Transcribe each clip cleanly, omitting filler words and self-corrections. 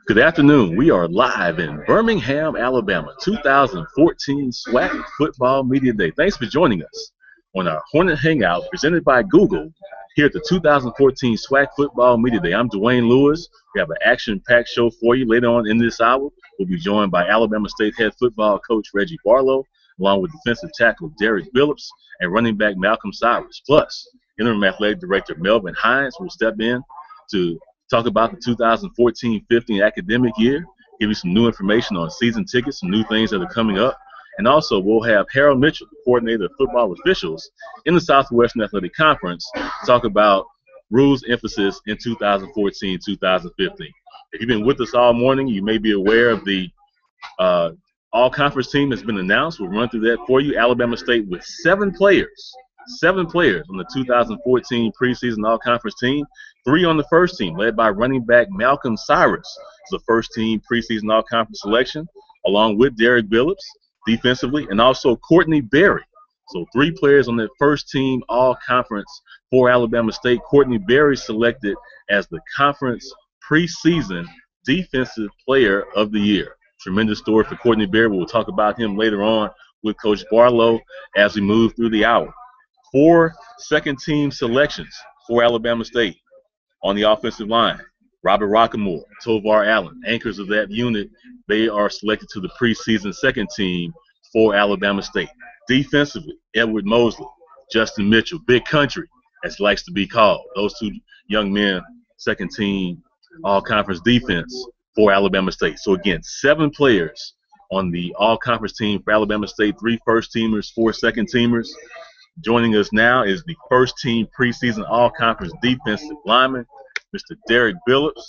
Good afternoon. We are live in Birmingham, Alabama, 2014 SWAC Football Media Day. Thanks for joining us on our Hornet Hangout presented by Google here at the 2014 SWAC Football Media Day. I'm Dwayne Lewis. We have an action-packed show for you later on in this hour. We'll be joined by Alabama State head football coach Reggie Barlow, along with defensive tackle Derrick Billups and running back Malcolm Cyrus. Plus, interim athletic director Melvin Hines will step in to talk about the 2014-15 academic year, give you some new information on season tickets, some new things that are coming up. And also, we'll have Harold Mitchell, the coordinator of football officials in the Southwestern Athletic Conference, talk about rules emphasis in 2014-2015. If you've been with us all morning, you may be aware of the all-conference team has been announced. We'll run through that for you. Alabama State with seven players on the 2014 preseason all-conference team. 3 on the first team, led by running back Malcolm Cyrus, the first-team preseason all-conference selection, along with Derrick Bilips defensively, and also Courtney Berry. So 3 players on that first-team all-conference for Alabama State. Courtney Berry selected as the conference preseason defensive player of the year. Tremendous story for Courtney Berry. We'll talk about him later on with Coach Barlow as we move through the hour. 4 second-team selections for Alabama State. On the offensive line, Robert Rockamore, Tovar Allen, anchors of that unit, they are selected to the preseason second team for Alabama State. Defensively, Edward Mosley, Justin Mitchell, Big Country, as he likes to be called. Those 2 young men, second team all-conference defense for Alabama State. So again, 7 players on the all-conference team for Alabama State, 3 first-teamers, 4 second-teamers. Joining us now is the first-team preseason all-conference defensive lineman, Mr. Derrick Bilips.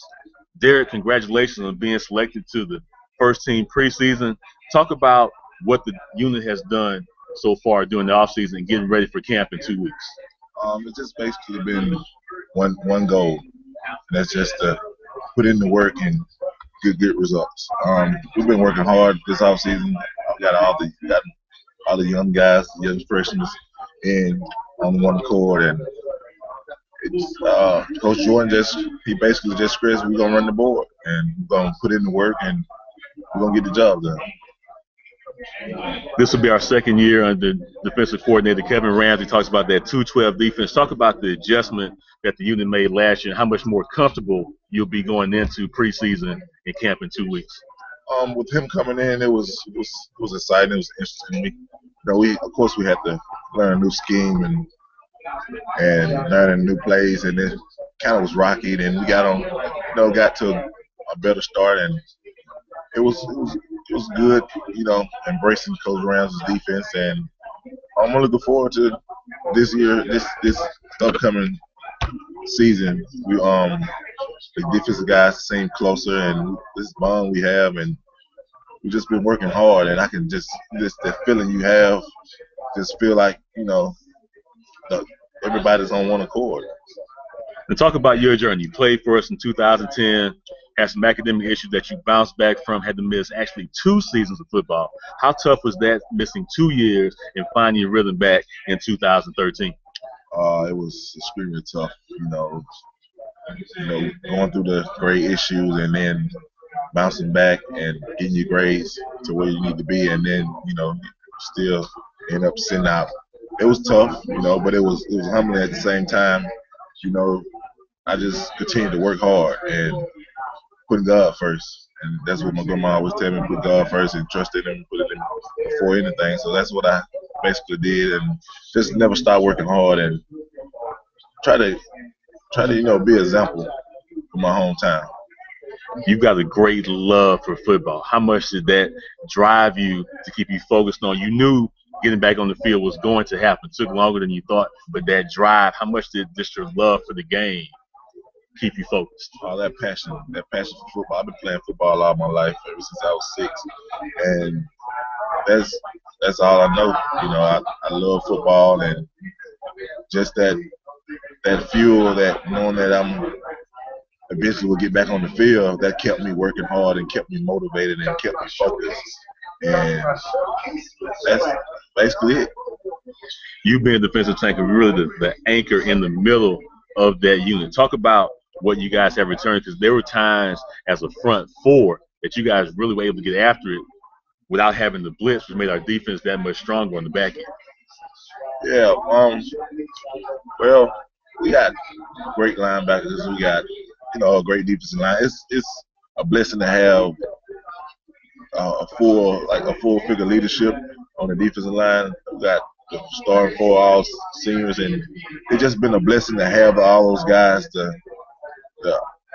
Derrick, congratulations on being selected to the first-team preseason. Talk about what the unit has done so far during the offseason and getting ready for camp in 2 weeks. It's just basically been one goal, and that's just to put in the work and get results. We've been working hard this offseason. I've got all the young guys, the young freshmen, in on one accord, and it's, Coach Jordan he basically just stressed we're gonna run the board and we're gonna put in the work and we're gonna get the job done. This will be our second year under defensive coordinator Kevin Ramsey. Talks about that 2-12 defense. Talk about the adjustment that the unit made last year and how much more comfortable you'll be going into preseason and camp in 2 weeks. With him coming in, it was exciting. It was interesting to me. Of course we had to learn a new scheme and learning new plays, and it kind of was rocky. Then we got to a better start, and it was good. Embracing Coach Ramsey's defense, and I'm looking forward to this year, this upcoming season. The defensive guys seem closer, and this bond we have, and we've just been working hard, and I can just that feeling you have, just feel like everybody's on one accord. And talk about your journey. You played for us in 2010, had some academic issues that you bounced back from, had to miss actually 2 seasons of football. How tough was that, missing 2 years and finding your rhythm back in 2013? It was extremely tough. Going through the grade issues and then bouncing back and getting your grades to where you need to be, and then still end up sitting out. It was tough, but it was humbling at the same time. I just continued to work hard and put God first, and that's what my grandma always tell me: put God first and trust in Him, put it in before anything. So that's what I basically did, and just never stop working hard and try to be an example for my hometown. You've got a great love for football. How much did that drive you to keep you focused on? You knew getting back on the field was going to happen. It took longer than you thought, but that drive, how much did just your love for the game keep you focused? That passion for football. I've been playing football all my life, ever since I was 6, and that's all I know. I love football, and just that fuel, that knowing that I'm eventually will get back on the field, that kept me working hard and kept me motivated and kept me focused. And that's basically it. You being a defensive tanker, really the anchor in the middle of that unit. Talk about what you guys have returned, because there were times as a front four that you guys really were able to get after it without having the blitz, which made our defense that much stronger on the back end. Yeah, well, we got great linebackers. We got, a great defensive line. It's a blessing to have a full figure leadership on the defensive line. We got the starting four all seniors, and it's just been a blessing to have all those guys to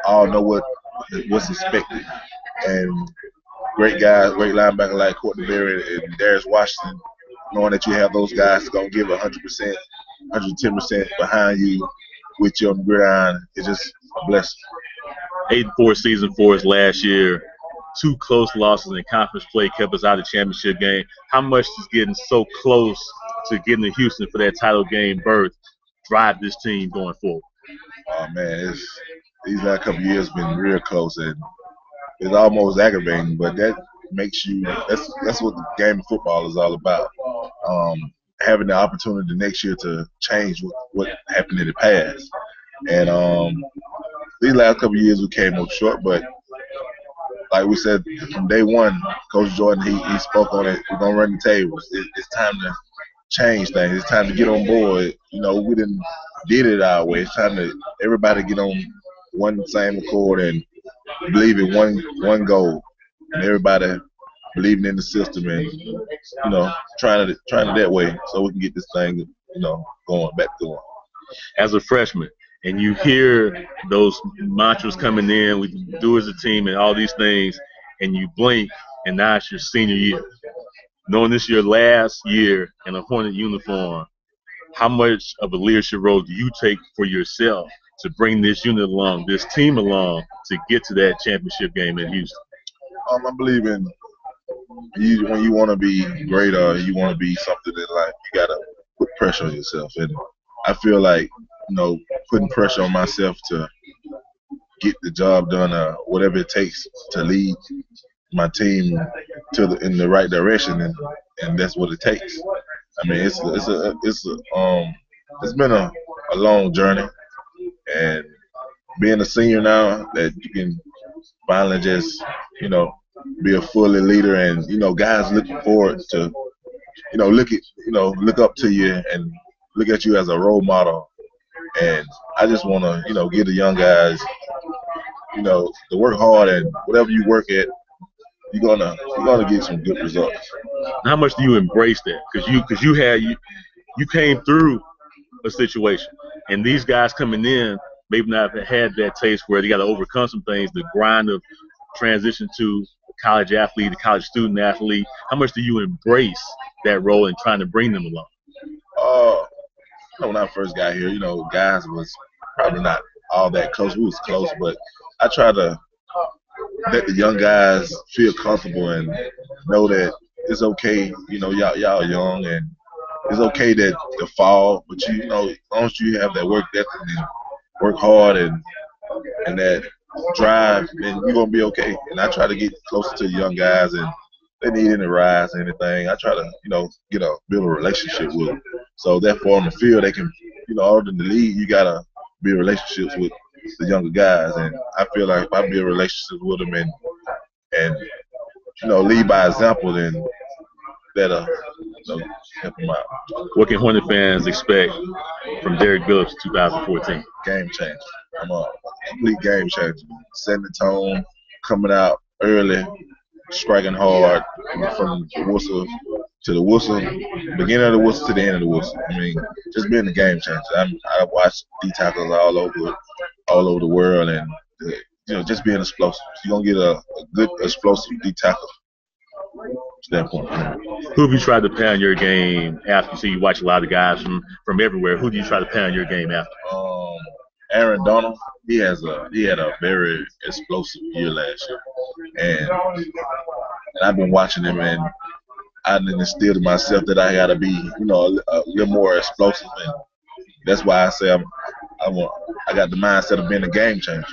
all know what's expected. And great guys, great linebacker like Courtney Berry and Darius Washington, knowing that you have those guys going to give 100%, 110% behind you with you on the gridiron, is just a blessing. 8-4 season for us last year. 2 close losses in conference play kept us out of the championship game. How much does getting so close to getting to Houston for that title game berth drive this team going forward? Oh, man, these last couple of years been real close, and it's almost aggravating, but that makes you – that's what the game of football is all about, having the opportunity next year to change what happened in the past. And these last couple of years we came up short, but like we said from day one, Coach Jordan, he spoke on it. We're going to run the tables. It's time to change things. It's time to get on board. We did it our way. It's time to everybody get on one same accord and believe in one goal, and everybody believing in the system and trying it that way so we can get this thing back going. As a freshman, and you hear those mantras coming in, we do as a team and all these things, and you blink, and now it's your senior year. Knowing this is your last year in a Hornet uniform, how much of a leadership role do you take for yourself to bring this unit along, this team along, to get to that championship game in Houston? I believe in when you want to be great or you want to be something in life, you got to put pressure on yourself. And I feel like, putting pressure on myself to get the job done or whatever it takes to lead my team in the right direction, and that's what it takes. I mean, it's been a long journey, and being a senior now, that you can finally just be a fully leader, and guys looking forward to look up to you and look at you as a role model. And I just want to give the young guys to work hard, and whatever you work at, you're gonna get some good results. How much do you embrace that? Because you came through a situation, and these guys coming in maybe not have had that taste where they got to overcome some things, the grind of transition to college athlete, the college student athlete. How much do you embrace that role and trying to bring them along? When I first got here, guys was probably not all that close. We was close, but I try to let the young guys feel comfortable and know that it's okay. Y'all young, and it's okay to fall, but as long as you have that work ethic and work hard and that drive, then you're gonna be okay. And I try to get closer to the young guys, and they need any rides or anything, I try to build a relationship with them. So therefore, on the field, they can, other than the league, you gotta build relationships with the younger guys, and I feel like if I build relationships with them and lead by example, then that'll help them out. What can Hornet fans expect from Derrick Bilips 2014? Game changer. I'm a complete game changer. Setting the tone, coming out early, striking hard from the whistle to the whistle, beginning of the whistle to the end of the whistle. I mean, just being a game changer. I watch D tackles all over the world, and just being explosive. You're gonna get a good explosive D tackle standpoint. Who have you tried to pound your game after? You see, you watch a lot of guys from everywhere. Who do you try to pound your game after? Aaron Donald. He had a very explosive year last year, and I've been watching him, and I instilled in myself that I got to be, a little more explosive, and that's why I say I got the mindset of being a game changer,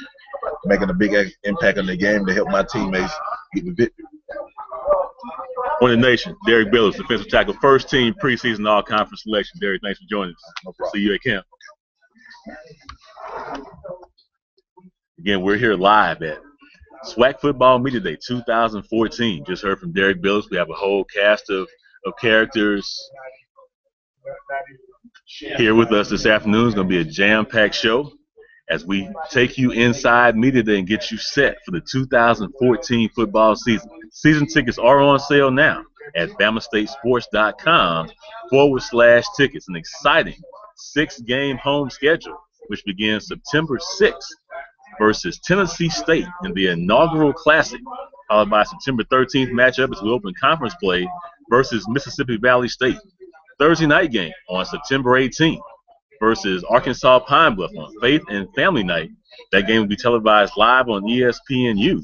making a big impact on the game to help my teammates get the victory. Hornet Nation, Derrick Bilips, defensive tackle, first team preseason all-conference selection. Derrick, thanks for joining us. No problem. See you at camp. Again, we're here live at SWAC Football Media Day 2014. Just heard from Derrick, Billups. We have a whole cast of characters here with us this afternoon. It's going to be a jam-packed show as we take you inside Media Day and get you set for the 2014 football season. Season tickets are on sale now at BamaStateSports.com/tickets. An exciting 6-game home schedule, which begins September 6th versus Tennessee State in the inaugural Classic, followed by September 13th matchup as we open conference play versus Mississippi Valley State. Thursday night game on September 18th versus Arkansas Pine Bluff on Faith and Family Night. That game will be televised live on ESPNU,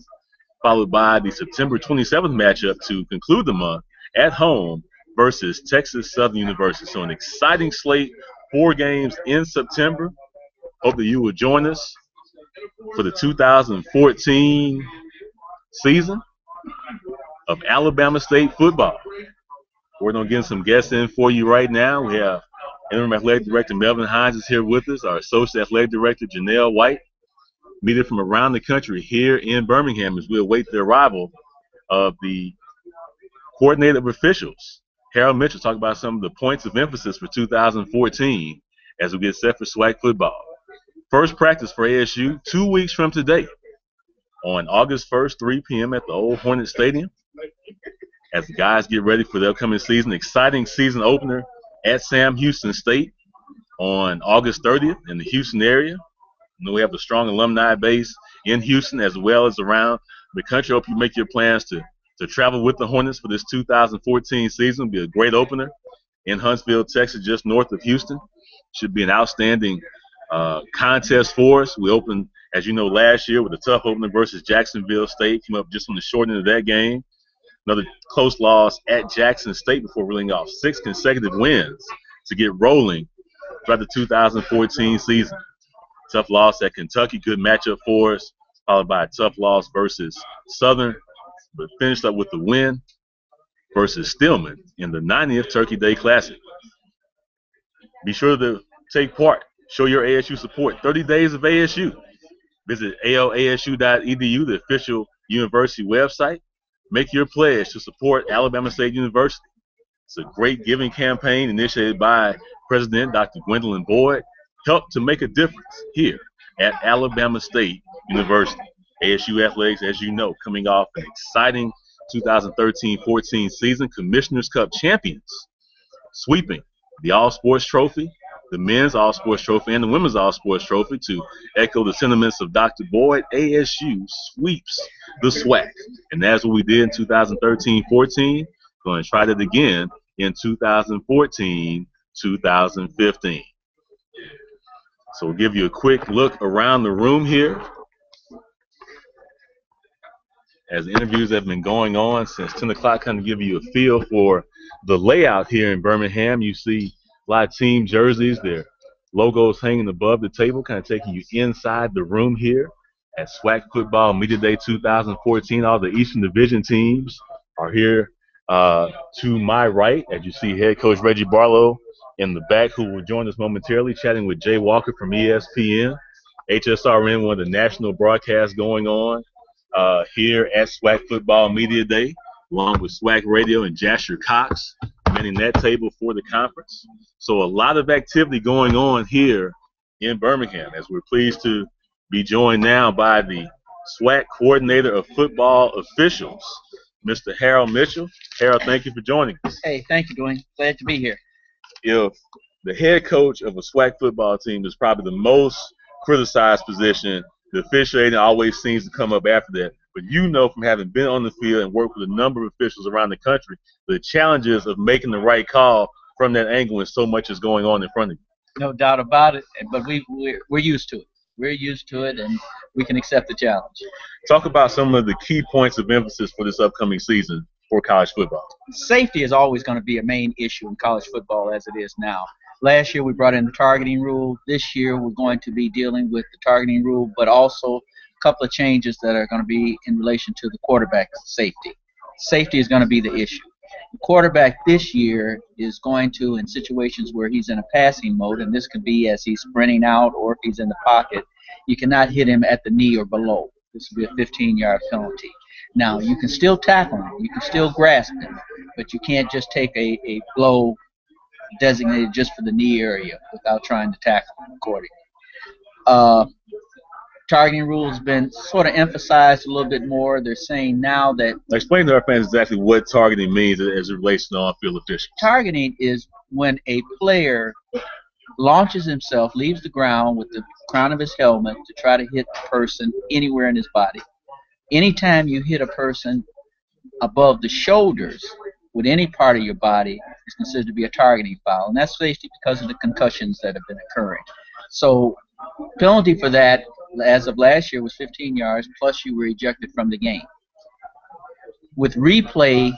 followed by the September 27th matchup to conclude the month at home versus Texas Southern University. So an exciting slate, 4 games in September. Hope that you will join us for the 2014 season of Alabama State football. We're going to get some guests in for you right now. We have Interim Athletic Director Melvin Hines is here with us, our Associate Athletic Director Janelle White. Media from around the country here in Birmingham as we await the arrival of the coordinator of officials, Harold Mitchell, talk about some of the points of emphasis for 2014 as we get set for SWAC football. First practice for ASU 2 weeks from today on August 1st, 3 p.m. at the old Hornet Stadium as the guys get ready for the upcoming season. Exciting season opener at Sam Houston State on August 30th in the Houston area. You know, we have a strong alumni base in Houston as well as around the country. Hope you make your plans to travel with the Hornets for this 2014 season. It'll be a great opener in Huntsville, Texas, just north of Houston. Should be an outstanding contest for us. We opened, as you know, last year with a tough opener versus Jacksonville State. Came up just on the short end of that game. Another close loss at Jackson State before reeling off 6 consecutive wins to get rolling throughout the 2014 season. Tough loss at Kentucky, good matchup for us, followed by a tough loss versus Southern, but finished up with the win versus Stillman in the 90th Turkey Day Classic. Be sure to take part. Show your ASU support. 30 days of ASU. Visit alasu.edu, the official university website. Make your pledge to support Alabama State University. It's a great giving campaign initiated by President Dr. Gwendolyn Boyd. Help to make a difference here at Alabama State University. ASU Athletics, as you know, coming off an exciting 2013-14 season. Commissioner's Cup champions, sweeping the All-Sports Trophy, the Men's All-Sports Trophy, and the Women's All-Sports Trophy. To echo the sentiments of Dr. Boyd, ASU sweeps the SWAC. And that's what we did in 2013-14. Going to try that again in 2014-2015. So we'll give you a quick look around the room here as the interviews have been going on since 10 o'clock, kind of give you a feel for the layout here in Birmingham. You see a lot of team jerseys, their logos hanging above the table, kind of taking you inside the room here at SWAC Football Media Day 2014. All the Eastern Division teams are here to my right, as you see head coach Reggie Barlow in the back, who will join us momentarily, chatting with Jay Walker from ESPN. HSRN, one of the national broadcasts going on here at SWAC Football Media Day, along with SWAC Radio and Jasher Cox manning that table for the conference. So a lot of activity going on here in Birmingham, as we're pleased to be joined now by the SWAC Coordinator of Football Officials, Mr. Harold Mitchell. Harold, thank you for joining us. Hey, thank you, Dwayne. Glad to be here. If the head coach of a SWAC football team is probably the most criticized position, the officiating always seems to come up after that. But you know, from having been on the field and worked with a number of officials around the country, the challenges of making the right call from that angle when so much is going on in front of you. No doubt about it, but we're used to it. We're used to it, and we can accept the challenge. Talk about some of the key points of emphasis for this upcoming season for college football. Safety is always going to be a main issue in college football as it is now. Last year we brought in the targeting rule. This year we're going to be dealing with the targeting rule, but also a couple of changes that are going to be in relation to the quarterback safety. Safety is going to be the issue. The quarterback this year is going to, in situations where he's in a passing mode, and this could be as he's sprinting out or if he's in the pocket, you cannot hit him at the knee or below. This will be a 15-yard penalty. Now, you can still tackle him. You can still grasp him, but you can't just take a blow designated just for the knee area without trying to tackle him accordingly. Targeting rule has been sort of emphasized a little bit more. They're saying now that... Explain to our fans exactly what targeting means as it relates to on-field officials. Targeting is when a player launches himself, leaves the ground with the crown of his helmet to try to hit a person anywhere in his body. Anytime you hit a person above the shoulders with any part of your body, is considered to be a targeting foul. And that's basically because of the concussions that have been occurring. So penalty for that, as of last year, was 15 yards, plus you were ejected from the game. With replay,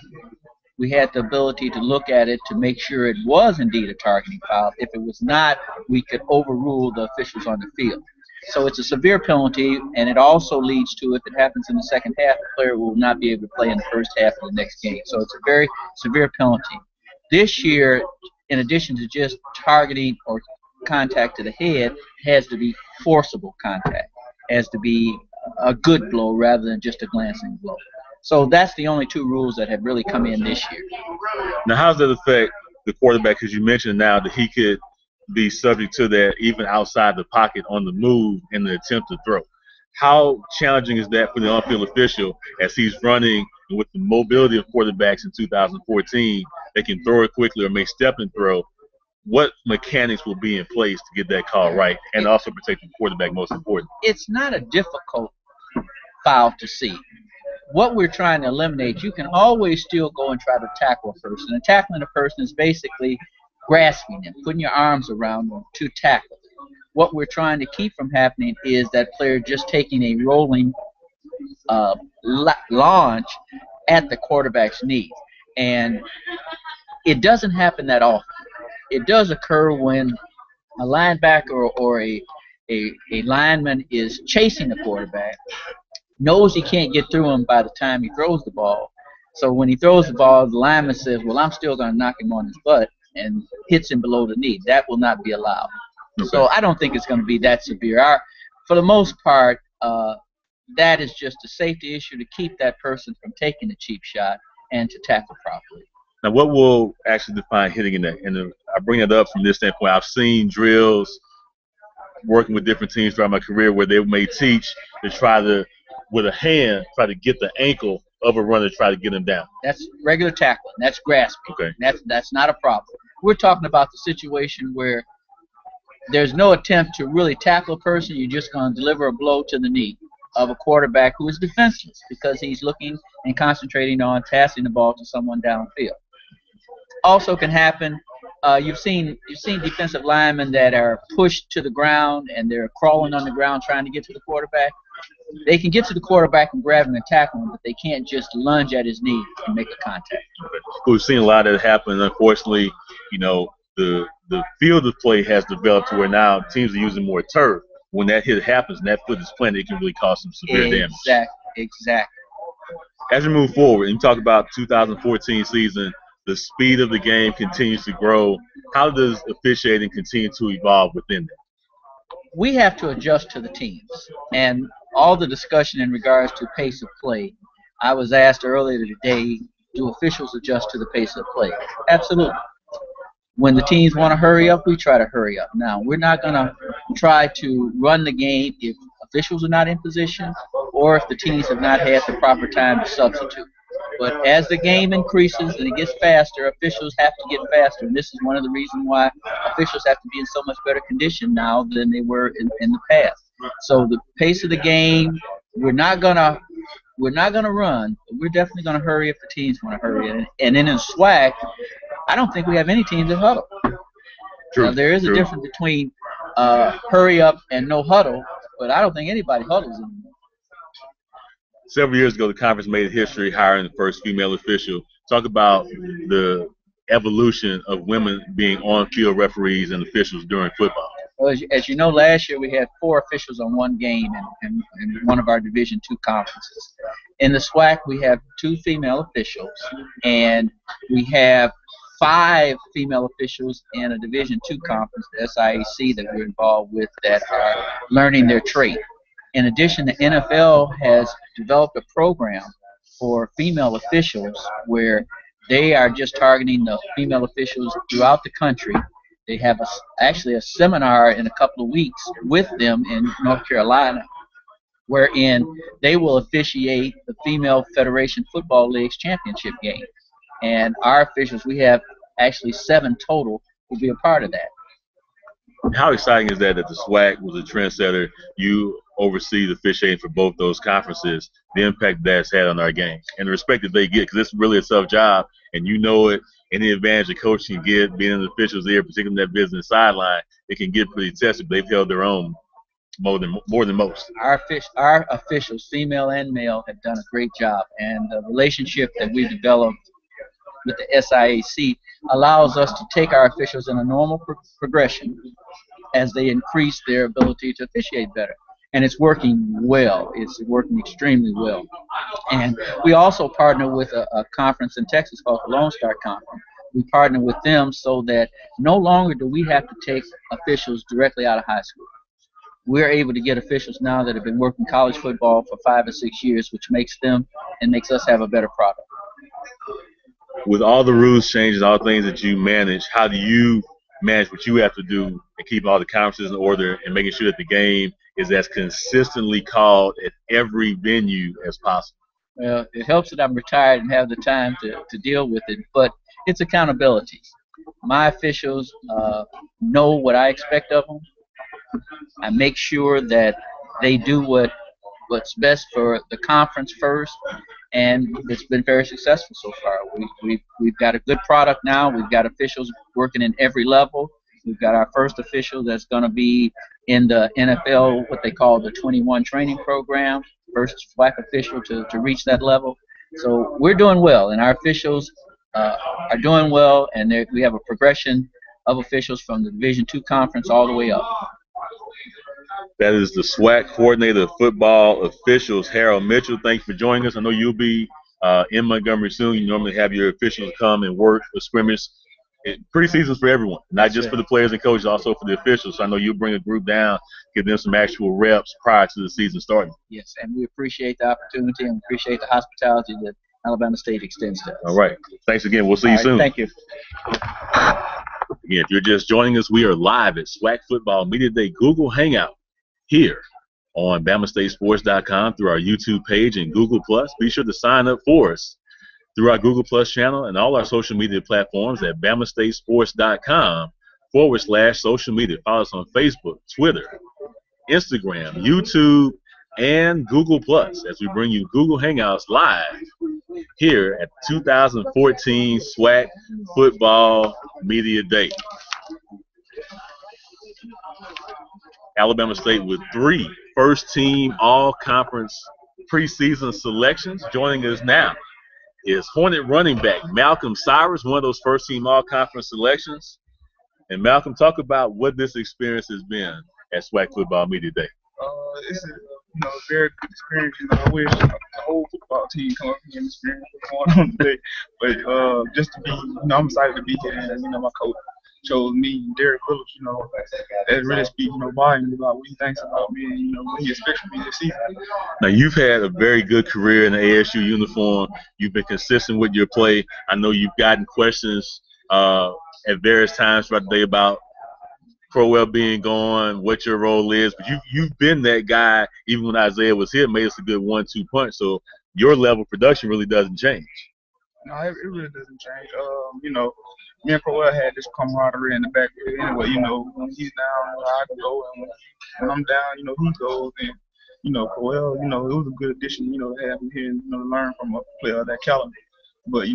we had the ability to look at it to make sure it was indeed a targeting foul. If it was not, we could overrule the officials on the field. So it's a severe penalty, and it also leads to, if it happens in the second half, the player will not be able to play in the first half of the next game. So it's a very severe penalty. This year, in addition to just targeting or contact to the head, has to be forcible contact, has to be a good blow rather than just a glancing blow. So that's the only two rules that have really come in this year. Now, how does that affect the quarterback? Because you mentioned now that he could be subject to that even outside the pocket on the move in the attempt to throw. How challenging is that for the on-field official as he's running, and with the mobility of quarterbacks in 2014, they can throw it quickly or may step and throw? What mechanics will be in place to get that call right and also protect the quarterback, most important? It's not a difficult foul to see. What we're trying to eliminate, you can always still go and try to tackle a person. And tackling a person is basically grasping them, putting your arms around them to tackle. What we're trying to keep from happening is that player just taking a rolling launch at the quarterback's knee. And it doesn't happen that often. It does occur when a linebacker or a lineman is chasing the quarterback, knows he can't get through him by the time he throws the ball. So when he throws the ball, the lineman says, well, I'm still going to knock him on his butt, and hits him below the knee. That will not be allowed. Okay. So I don't think it's going to be that severe. For the most part, that is just a safety issue to keep that person from taking a cheap shot and to tackle properly. Now, what will actually define hitting in that? And I bring it up from this standpoint. I've seen drills working with different teams throughout my career where they may teach to try to, with a hand, try to get the ankle of a runner, try to get him down. That's regular tackling. That's grasping. Okay. That's not a problem. We're talking about the situation where there's no attempt to really tackle a person. You're just going to deliver a blow to the knee of a quarterback who is defenseless because he's looking and concentrating on passing the ball to someone downfield. Also can happen, you've seen defensive linemen that are pushed to the ground and they're crawling on the ground trying to get to the quarterback. They can get to the quarterback and grab him and tackle him, but they can't just lunge at his knee and make a contact. We've seen a lot of that happen. Unfortunately, the field of play has developed to where now teams are using more turf. When that hit happens and that foot is planted, it can really cause some severe damage. Exactly. As we move forward, and you talk about 2014 season, the speed of the game continues to grow. How does officiating continue to evolve within that? We have to adjust to the teams. And all the discussion in regards to pace of play, I was asked earlier today, do officials adjust to the pace of play? Absolutely. When the teams want to hurry up, we try to hurry up. Now, we're not going to try to run the game if officials are not in position or if the teams have not had the proper time to substitute. But as the game increases and it gets faster, officials have to get faster. And this is one of the reasons why officials have to be in so much better condition now than they were in the past. So the pace of the game, we're not gonna run. But we're definitely gonna hurry if the teams want to hurry. And then in SWAC, I don't think we have any teams that huddle. True. Now, there is a difference between hurry up and no huddle, but I don't think anybody huddles anymore. Several years ago, the conference made history hiring the first female official. Talk about the evolution of women being on-field referees and officials during football. Well, as you know, last year we had 4 officials on one game in one of our Division II conferences. In the SWAC, we have 2 female officials, and we have 5 female officials in a Division II conference, the SIAC, that we're involved with, that are learning their trade. In addition, the NFL has developed a program for female officials where they are just targeting the female officials throughout the country. They have actually a seminar in a couple of weeks with them in North Carolina, wherein they will officiate the Female Federation Football League's championship game. And our officials, we have actually 7 total, will be a part of that. How exciting is that the SWAC was a trendsetter? You oversee the officiating for both those conferences, the impact that's had on our game, and the respect that they get, because it's really a tough job, and you know it. Any advantage the coach can get, being in the officials' ear, particularly in that business sideline, it can get pretty tested, but they've held their own more than most. Our officials, female and male, have done a great job, and the relationship that we've developed with the SIAC allows us to take our officials in a normal progression as they increase their ability to officiate better. And it's working well. It's working extremely well. And we also partner with a conference in Texas called the Lone Star Conference. We partner with them so that no longer do we have to take officials directly out of high school. We're able to get officials now that have been working college football for 5 or 6 years, which makes them and makes us have a better product. With all the rules changes, all the things that you manage, how do you manage what you have to do and keep all the conferences in order and making sure that the game is as consistently called at every venue as possible? Well, it helps that I'm retired and have the time to deal with it, but it's accountability. My officials know what I expect of them. I make sure that they do what's best for the conference first, and it's been very successful so far. We've got a good product now. We've got officials working in every level. We've got our first official that's going to be in the NFL, what they call the 21 training program, first SWAC official to reach that level. So we're doing well, and our officials are doing well, and we have a progression of officials from the Division II conference all the way up. That is the SWAC coordinator of football officials, Harold Mitchell. Thank you for joining us. I know you'll be in Montgomery soon. You normally have your officials come and work for scrimmage. Preseason's for everyone, not just for the players and coaches, also for the officials. So I know you'll bring a group down, give them some actual reps prior to the season starting. Yes, and we appreciate the opportunity and appreciate the hospitality that Alabama State extends to us. All right. Thanks again. We'll see you soon. Thank you. Again, if you're just joining us, we are live at SWAC Football Media Day Google Hangout here on BamaStateSports.com through our YouTube page and Google+. Be sure to sign up for us through our Google+ channel and all our social media platforms at BamaStateSports.com/social media. Follow us on Facebook, Twitter, Instagram, YouTube, and Google+ as we bring you Google Hangouts live here at 2014 SWAC Football Media Day. Alabama State with 3 first-team all-conference preseason selections. Joining us now is Hornet running back Malcolm Cyrus, one of those first-team all-conference selections. And Malcolm, talk about what this experience has been at SWAC Football Media Day. It's a very good experience. I wish the whole football team come up here and experience what's going on today. But just to be, I'm excited to be here. And my coach chose me, Derrick, Billups. That really speaks, volumes about what he thinks about me and what he expects from me this season. Now, you've had a very good career in the ASU uniform. You've been consistent with your play. I know you've gotten questions at various times throughout the day about Crowell being gone, what your role is, but you've been that guy. Even when Isaiah was here, made us a good 1-2 punch. So your level of production really doesn't change. No, it really doesn't change. Me and Crowell had this camaraderie in the back anyway. When he's down, I can go, and when I'm down, he goes. And Crowell, it was a good addition, to have him here and to learn from a player of that caliber. But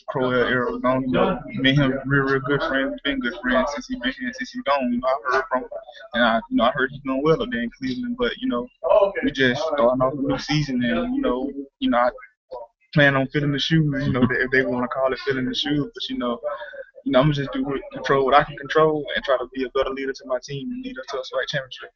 Crowell era was gone. Me and him real good friends. We've been good friends since he's been here, since he's gone. I heard from him, and I heard he's doing well up there in Cleveland. But we just starting off a new season, and I plan on filling the shoes. If they want to call it filling the shoes, but I'm gonna just control what I can control and try to be a better leader to my team and lead us to a SWAC championship.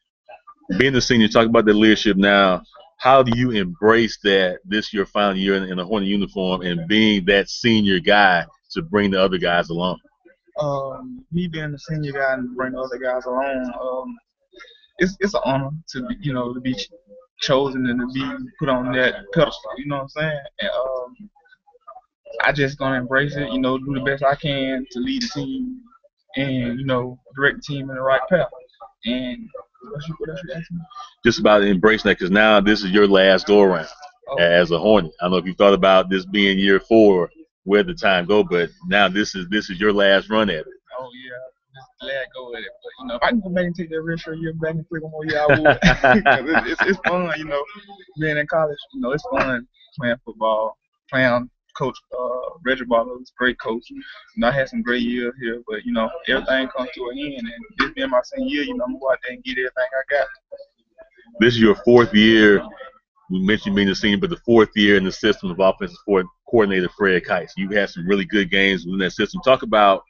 Being the senior, talk about the leadership now. How do you embrace that this your final year in a Hornet uniform and being that senior guy to bring the other guys along? Me being the senior guy and bring the other guys along, it's an honor to be, to be chosen and to be put on that pedestal. You know what I'm saying? And, I just gonna embrace it. Do the best I can to lead the team and direct the team in the right path. And what else you asking me? Just about embracing that, because now this is your last go around as a Hornet. I don't know if you thought about this being year 4, where the time go, but now this is your last run at it. Oh yeah, just let go with it. But if I can go back and take that red shirt year back and play one more year, I would. it's fun, being in college. It's fun playing football, playing Coach Reggie Barlow is a great coach. I had some great years here, but everything comes to an end, and this being my senior year, I'm gonna go out there and get everything I got. This is your 4th year. We mentioned being a senior, but the 4th year in the system of offensive coordinator Fred Kites. You've had some really good games within that system. Talk about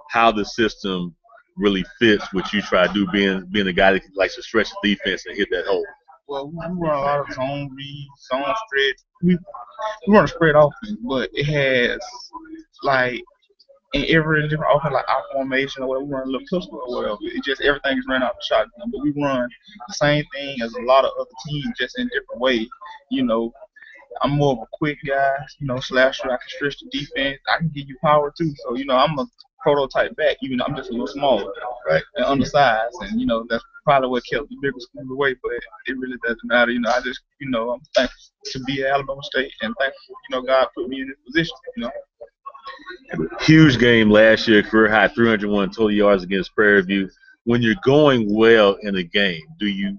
how the system really fits what you try to do, being a guy that likes to stretch the defense and hit that hole. Well, we run a lot of zone reads, zone stretch. We run a spread offense, but it has in every different offense, like our formation or whatever, we run a little pistol or whatever. It just everything is run out the shotgun. But we run the same thing as a lot of other teams, just in different ways. I'm more of a quick guy, slasher. I can stretch the defense. I can give you power too. So, I'm a prototype back, even though I'm just a little smaller, right, and undersized. And, that's probably what kept the bigger school away, but it really doesn't matter. I just, I'm thankful to be at Alabama State and thankful, God put me in this position, Huge game last year, career high 301 total yards against Prairie View. When you're going well in a game, do you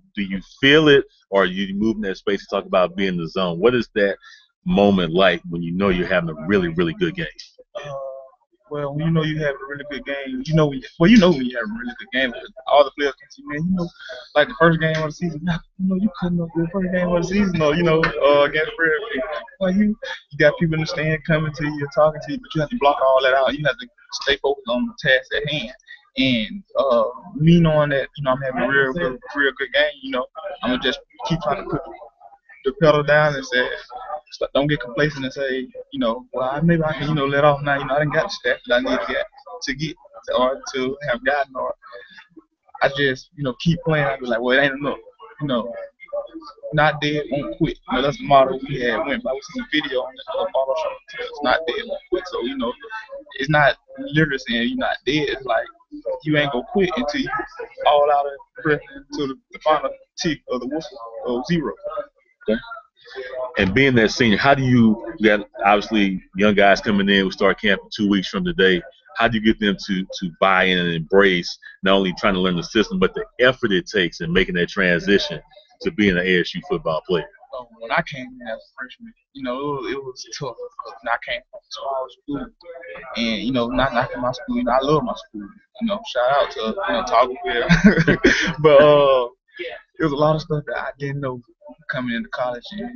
feel it, or are you moving that space to talk about being in the zone? What is that moment like when you're having a really, really good game? Well, when you have a really good game, when you have a really good game, all the players can see, man, like the first game of the season, you couldn't have the first game of the season, against Prairie View. Well, you got people in the stand coming to you, talking to you, but you have to block all that out. You have to stay focused on the task at hand. And me knowing that, I'm having a real good game, I'm going to just keep trying to put the pedal down and say, don't get complacent and say, well, maybe I can, let off now. I didn't got the stats that I need to get or to have gotten, or I just, keep playing. I be like, well, it ain't enough. Not dead, won't quit. That's the motto we had went by. We seen a video on the Barlo show. It's not dead, won't quit. So, it's not literally saying you're not dead. It's like you ain't gonna quit until you all out of breath to the final tick of the whistle of 0. Okay. And being that senior, how do you got obviously young guys coming in, we start camp 2 weeks from today. How do you get them to buy in and embrace not only trying to learn the system, but the effort it takes in making that transition to being an ASU football player? When I came in as a freshman, it was tough. I came from a small school, and not knocking my school. I love my school. Shout out to Toggleville, but there was a lot of stuff that I didn't know coming into college. And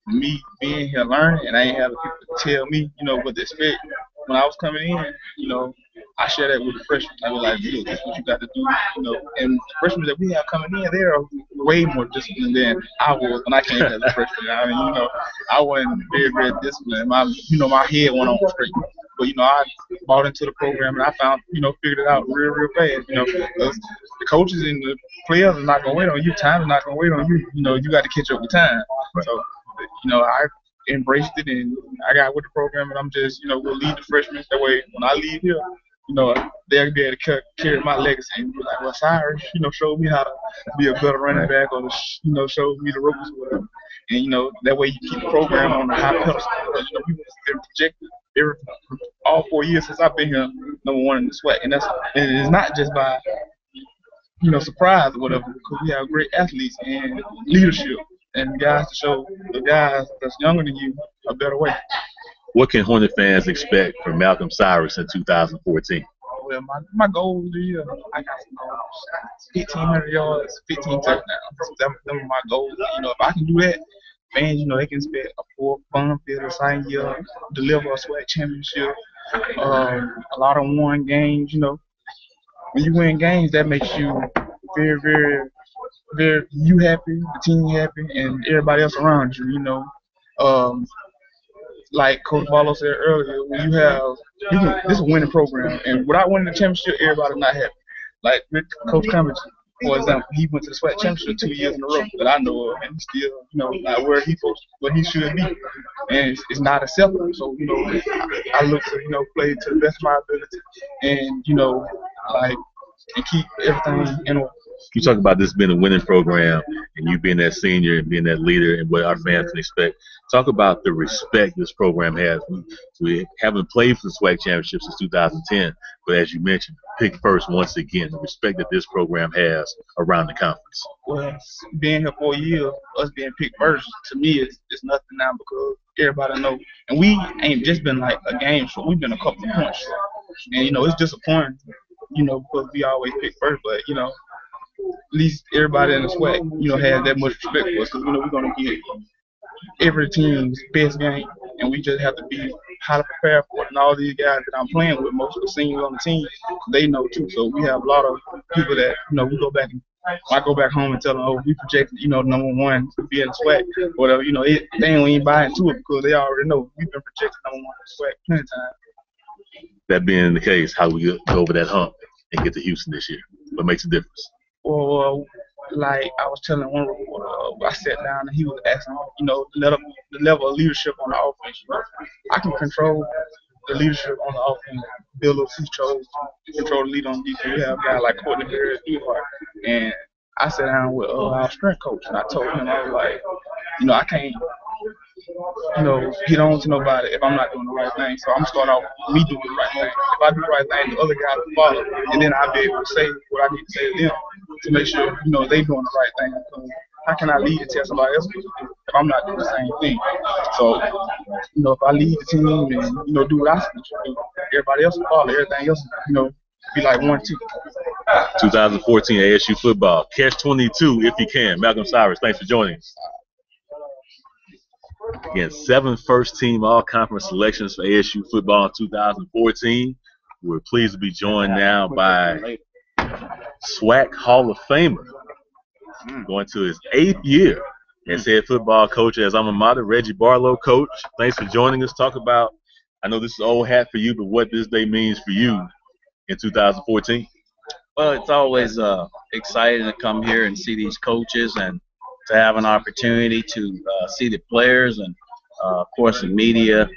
for me being here learning, and I ain't having people to tell me, what to expect. When I was coming in, I share that with the freshmen. I was like, look, this is what you got to do, And the freshmen that we have coming in, they're way more disciplined than I was when I came as a freshman. I mean, I wasn't very, very disciplined. My head went on straight. But, I bought into the program and I found, figured it out real, real fast. The coaches and the players are not going to wait on you. Time is not going to wait on you. You got to catch up with time. So, I embraced it and I got with the program, and I'm just, we'll lead the freshmen. That way, when I leave here, they'll be able to carry my legacy and be like, well, Cyrus, showed me how to be a better running back, or, showed me the ropes or whatever. And, that way you keep the program on the high pedestal. Because, we've been projected all 4 years since I've been here, #1 in the SWAC. And it's not just by, surprise or whatever, because we have great athletes and leadership and guys to show the guys that's younger than you a better way. What can Hornet fans expect from Malcolm Cyrus in 2014? Well, my goal is I got some goals. 1,500 yards, 15 touchdowns. Them are my goals. If I can do that, fans, they can expect a fun-filled, exciting year, deliver a SWAC championship, a lot of won games. When you win games, that makes you very, very you happy, the team happy, and everybody else around you. Like Coach Barlow said earlier, when this is a winning program, and without winning the championship, everybody's not happy. Like with Coach Cummings, for example, he went to the SWAC championship 2 years in a row that I know of, and he's still, not where he should be, and it's not acceptable. So, I look to, play to the best of my ability, and and keep everything in order. You talk about this being a winning program and you being that senior and being that leader and what our fans can expect. Talk about the respect this program has. We haven't played for the SWAC championship since 2010, but as you mentioned, pick first once again, the respect that this program has around the conference. Well, being here for a year, us being picked first, to me, is nothing now because everybody know. And we ain't just been like a game show. We've been a couple of points. And, it's disappointing, because we always pick first, but, at least everybody in the SWAC, has that much respect for us because, we're going to get every team's best game, and we just have to be highly prepared for it. And all these guys that I'm playing with, most of the seniors on the team, they know too. So we have a lot of people that, we go back and I go back home and tell them, oh, we projected, number one to be in the SWAC, whatever. They ain't even buy into it because they already know we've been projected number one in the SWAC plenty of times. That being the case, how we go over that hump and get to Houston this year? What makes a difference? Well, like I was telling one reporter, I sat down and he was asking, the level of leadership on the offense. I can control the leadership on the offense. Billups, he chose to control the lead on defense. We have guys like Hornet Hangout, and I sat down with our strength coach, and I told him, I was like, I can't, get on to nobody if I'm not doing the right thing. So I'm gonna start off with me doing the right thing. If I do the right thing, the other guys will follow, and then I'll be able to say what I need to say to them to make sure they doing the right thing. Because how can I lead and tell somebody else what to do if I'm not doing the same thing? So if I lead the team and do what I'm supposed to do, everybody else will follow. Everything else, be like 1-2. 2014 ASU football, catch 22 if you can. Malcolm Cyrus, thanks for joining us. Again, 7 first-team all-conference selections for ASU football in 2014. We're pleased to be joined now by SWAC Hall of Famer, going to his 8th year as head football coach as alma mater, Reggie Barlow. Coach, thanks for joining us. Talk about, I know this is old hat for you, but what this day means for you in 2014. Well, it's always exciting to come here and see these coaches and to have an opportunity to see the players and, of course, the media.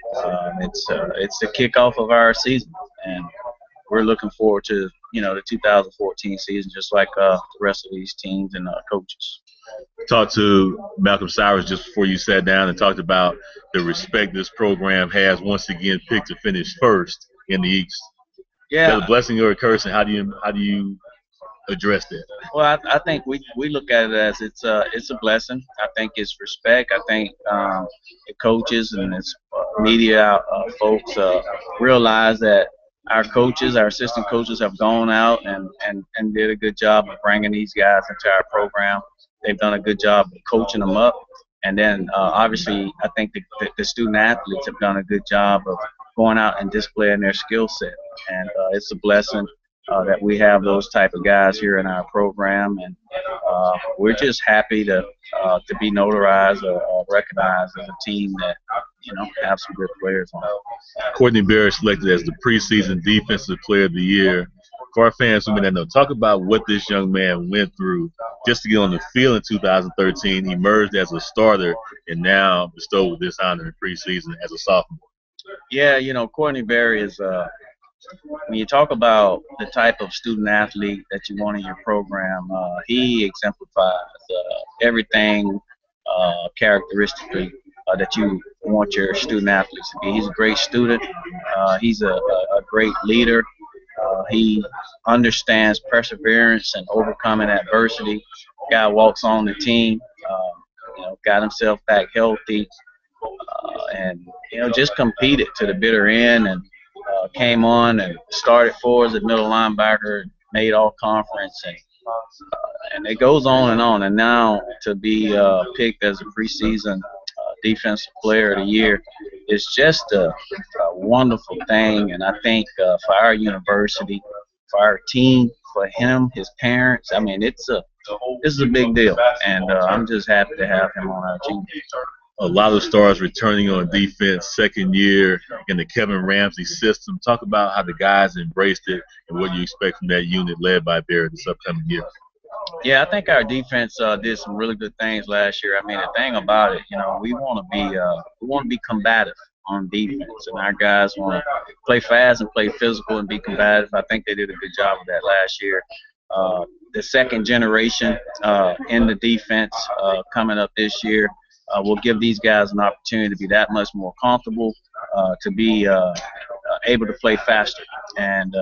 It's the kickoff of our season, and we're looking forward to the 2014 season, just like the rest of these teams and coaches. Talked to Malcolm Cyrus just before you sat down and talked about the respect this program has once again picked to finish first in the East. Yeah. Is that a blessing or a curse, and how do you address that? Well, I think we look at it as it's a blessing. I think it's respect. I think the coaches and its media folks realize that our coaches, our assistant coaches, have gone out and did a good job of bringing these guys into our program. They've done a good job of coaching them up, and then obviously I think the student athletes have done a good job of going out and displaying their skill set, and it's a blessing that we have those type of guys here in our program, and we're just happy to be notarized or recognized as a team that have some good players on it. Courtney Barrett selected as the preseason defensive player of the year. For our fans who may not know, talk about what this young man went through just to get on the field in 2013. He emerged as a starter and now bestowed with this honor in preseason as a sophomore. Yeah, Courtney Barrett is when you talk about the type of student athlete that you want in your program, he exemplifies everything characteristically that you want your student athletes to be. He's a great student. He's a great leader. He understands perseverance and overcoming adversity. Guy walks on the team, got himself back healthy, and just competed to the bitter end, and came on and started for as a middle linebacker, made all conference, and it goes on. And now to be picked as a preseason defensive player of the year is just a wonderful thing. And I think for our university, for our team, for him, his parents, I mean, it's this is a big deal, and I'm just happy to have him on our team. A lot of stars returning on defense, second year in the Kevin Ramsey system. Talk about how the guys embraced it and what you expect from that unit led by Derrick this upcoming year. Yeah, I think our defense did some really good things last year. I mean, the thing about it, we want to be combative on defense, and our guys want to play fast and play physical and be combative. I think they did a good job of that last year. The second generation in the defense coming up this year will give these guys an opportunity to be that much more comfortable, to be able to play faster. And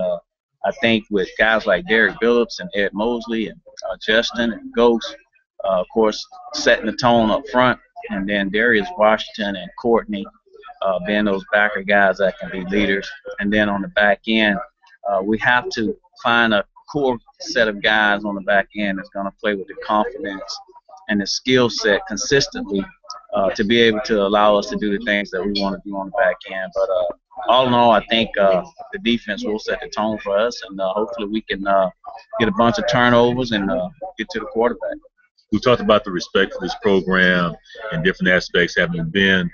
I think with guys like Derrick, Billups, and Ed Mosley, and Justin, and Ghost, of course, setting the tone up front, and then Darius Washington and Courtney being those backer guys that can be leaders. And then on the back end, we have to find a core set of guys on the back end that's going to play with the confidence and the skill set consistently to be able to allow us to do the things that we want to do on the back end. But all in all, I think the defense will set the tone for us, and hopefully we can get a bunch of turnovers and get to the quarterback. We talked about the respect for this program and different aspects, having been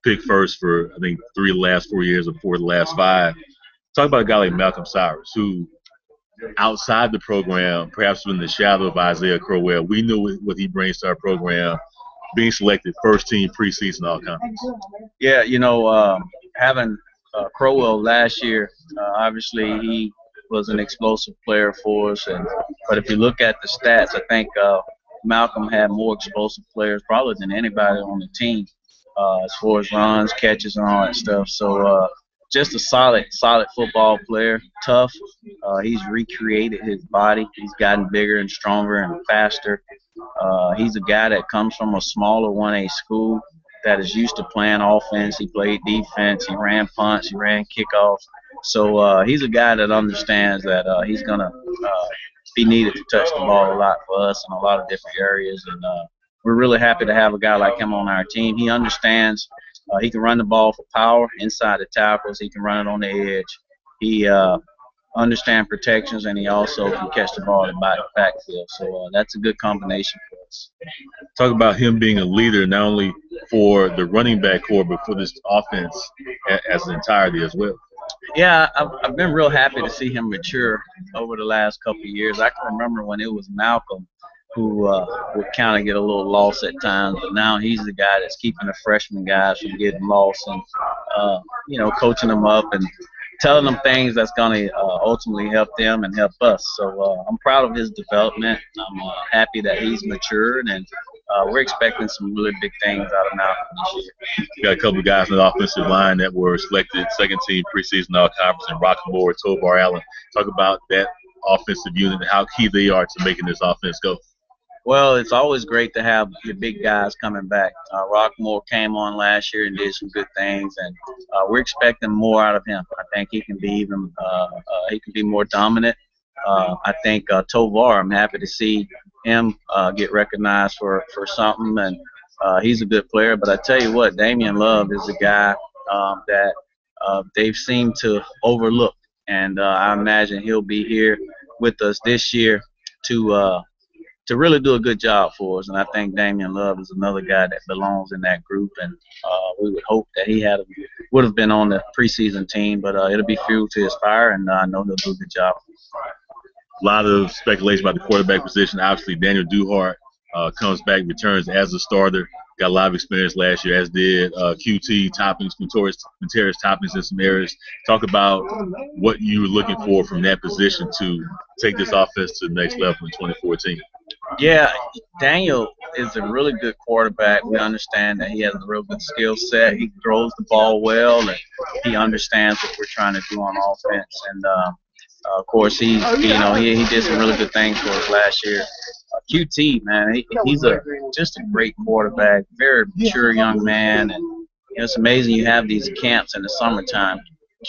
picked first for, I think, 3 of the last 4 years or 4 of the last 5. Talk about a guy like Malcolm Cyrus, who outside the program, perhaps in the shadow of Isaiah Crowell, we knew what he brings to our program, being selected first team preseason all conference. Yeah, having Crowell last year, obviously he was an explosive player for us. But if you look at the stats, I think Malcolm had more explosive players probably than anybody on the team as far as runs, catches, and all that stuff. So just a solid football player, tough. He's recreated his body. He's gotten bigger and stronger and faster. He's a guy that comes from a smaller 1A school that is used to playing offense. He played defense. He ran punts. He ran kickoffs. So he's a guy that understands that he's going to be needed to touch the ball a lot for us in a lot of different areas. And we're really happy to have a guy like him on our team. He understands he can run the ball for power inside the tackles. He can run it on the edge. He understands protections, and he also can catch the ball in the backfield. So that's a good combination for us. Talk about him being a leader not only for the running back core but for this offense as an entirety as well. Yeah, I've been real happy to see him mature over the last couple of years. I can remember when it was Malcolm who would kind of get a little lost at times, but now he's the guy that's keeping the freshman guys from getting lost and, coaching them up and telling them things that's going to ultimately help them and help us. So I'm proud of his development. I'm happy that he's matured, and we're expecting some really big things out of Malcolm this year. You got a couple of guys on the offensive line that were selected second team preseason all conference in Rockmore, Tovar Allen. Talk about that offensive unit and how key they are to making this offense go. Well, it's always great to have your big guys coming back. Rockmore came on last year and did some good things, and we're expecting more out of him. I think he can be more dominant. I think Tovar, I'm happy to see him get recognized for something, and he's a good player. But I tell you what, Damian Love is a guy that they've seemed to overlook, and I imagine he'll be here with us this year to really do a good job for us. And I think Damian Love is another guy that belongs in that group, and we would hope that he would have been on the preseason team, but it'll be fuel to his fire, and I know he'll do a good job. A lot of speculation about the quarterback position. Obviously, Daniel Duhart comes back, returns as a starter. Got a lot of experience last year, as did QT Toppings, Quinteris Toppings in some areas. Talk about what you were looking for from that position to take this offense to the next level in 2014. Yeah, Daniel is a really good quarterback. We understand that he has a real good skill set. He throws the ball well, and he understands what we're trying to do on offense. And of course, he did some really good things for us last year. QT, man, he's just a great quarterback, very mature young man, and it's amazing you have these camps in the summertime.